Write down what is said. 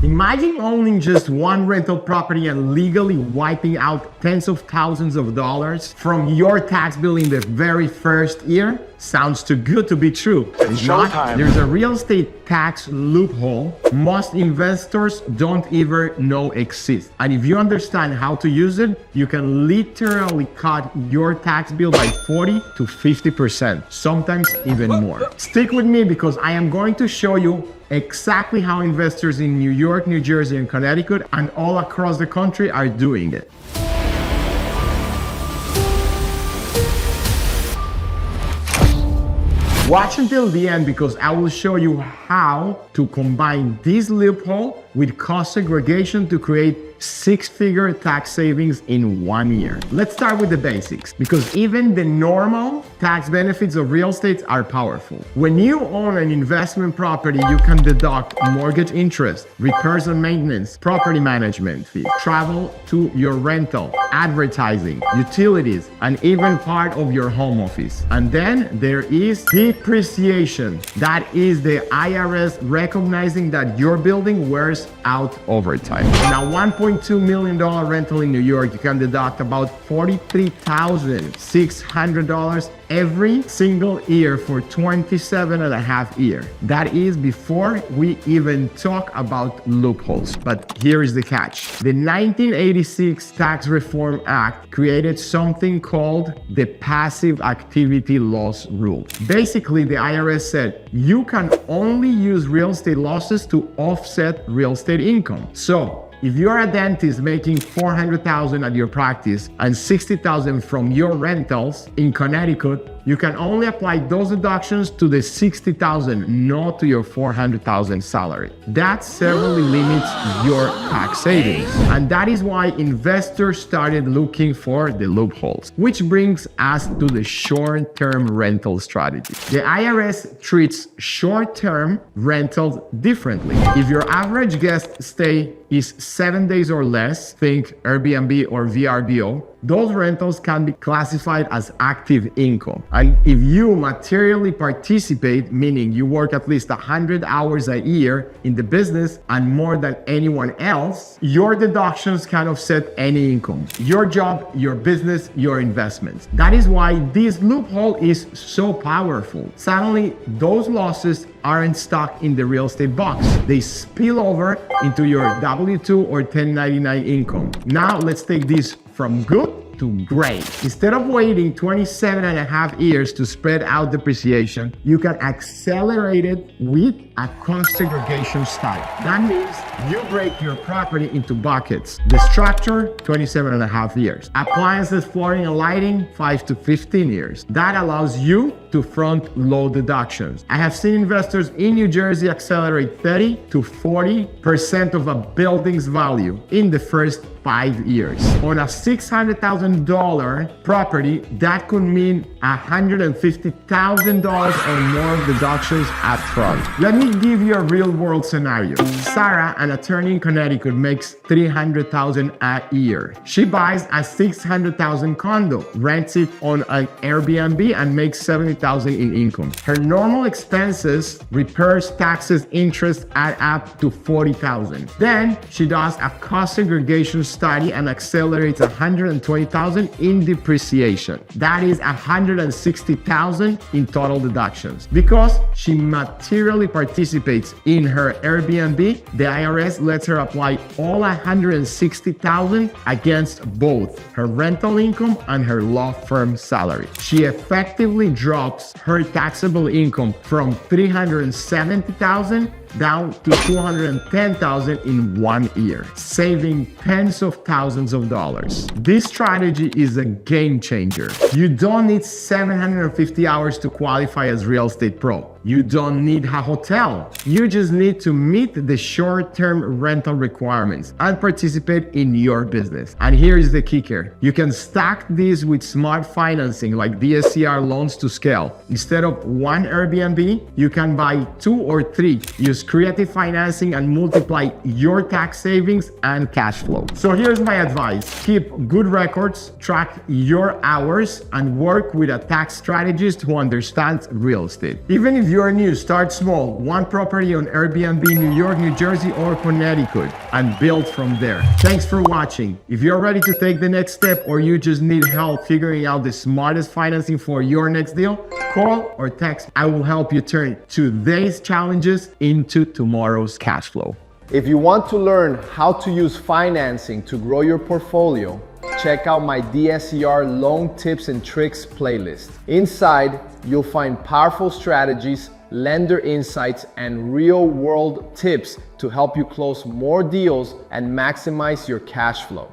Imagine owning just one rental property and legally wiping out tens of thousands of dollars from your tax bill in the very first year. Sounds too good to be true. It's showtime. There's a real estate tax loophole most investors don't even know exists. And if you understand how to use it, you can literally cut your tax bill by 40 to 50%, sometimes even more. Stick with me because I am going to show you exactly how investors in New York, New Jersey, and Connecticut, and all across the country are doing it. Watch until the end because I will show you how to combine this loophole with cost segregation to create six-figure tax savings in 1 year. Let's start with the basics because even the normal tax benefits of real estate are powerful. When you own an investment property, you can deduct mortgage interest, repairs and maintenance, property management fees, travel to your rental, advertising, utilities, and even part of your home office. And then there is depreciation. That is the IRS recognizing that your building wears out over time. Now, $1.2 million rental in New York, you can deduct about $43,600 every single year for 27 and a half years. That is before we even talk about loopholes. But here is the catch. The 1986 Tax Reform Act created something called the passive activity loss rule. Basically, the IRS said you can only use real estate losses to offset real estate income. So if you're a dentist making $400,000 at your practice and $60,000 from your rentals in Connecticut, you can only apply those deductions to the $60,000, not to your $400,000 salary. That severely limits your tax savings. And that is why investors started looking for the loopholes, which brings us to the short-term rental strategy. The IRS treats short-term rentals differently. If your average guest stay is 7 days or less, think Airbnb or VRBO, those rentals can be classified as active income. And if you materially participate, meaning you work at least 100 hours a year in the business and more than anyone else, your deductions can offset any income. Your job, your business, your investments. That is why this loophole is so powerful. Suddenly, those losses aren't stuck in the real estate box. They spill over into your W-2 or 1099 income. Now let's take this from good to great. Instead of waiting 27 and a half years to spread out depreciation, you can accelerate it with a cost segregation style. That means you break your property into buckets. The structure, 27 and a half years. Appliances, flooring, and lighting, 5 to 15 years. That allows you to front load deductions. I have seen investors in New Jersey accelerate 30 to 40% of a building's value in the first 5 years. On a $600,000 property, that could mean $150,000 or more deductions up front. Let me give you a real world scenario. Sarah, an attorney in Connecticut, makes $300,000 a year. She buys a $600,000 condo, rents it on an Airbnb, and makes $70,000 in income. Her normal expenses, repairs, taxes, interest add up to $40,000. Then she does a cost segregation study and accelerates $120,000 in depreciation. That is $160,000 in total deductions. Because she materially participates in her Airbnb, the IRS lets her apply all $160,000 against both her rental income and her law firm salary. She effectively drops her taxable income from $370,000 down to $210,000 in 1 year, saving tens of thousands of dollars. This strategy is a game changer. You don't need 750 hours to qualify as real estate pro. You don't need a hotel. You just need to meet the short-term rental requirements and participate in your business. And here is the kicker. You can stack this with smart financing like DSCR loans to scale. Instead of one Airbnb, you can buy 2 or 3. Use creative financing and multiply your tax savings and cash flow. So here's my advice. Keep good records, track your hours, and work with a tax strategist who understands real estate. Even if you're new, start small. One property on Airbnb, New York, New Jersey, or Connecticut, and build from there. Thanks for watching. If you're ready to take the next step or you just need help figuring out the smartest financing for your next deal, call or text. I will help you turn today's challenges into tomorrow's cash flow. If you want to learn how to use financing to grow your portfolio, check out my DSCR loan tips and tricks playlist. Inside, you'll find powerful strategies, lender insights, and real-world tips to help you close more deals and maximize your cash flow.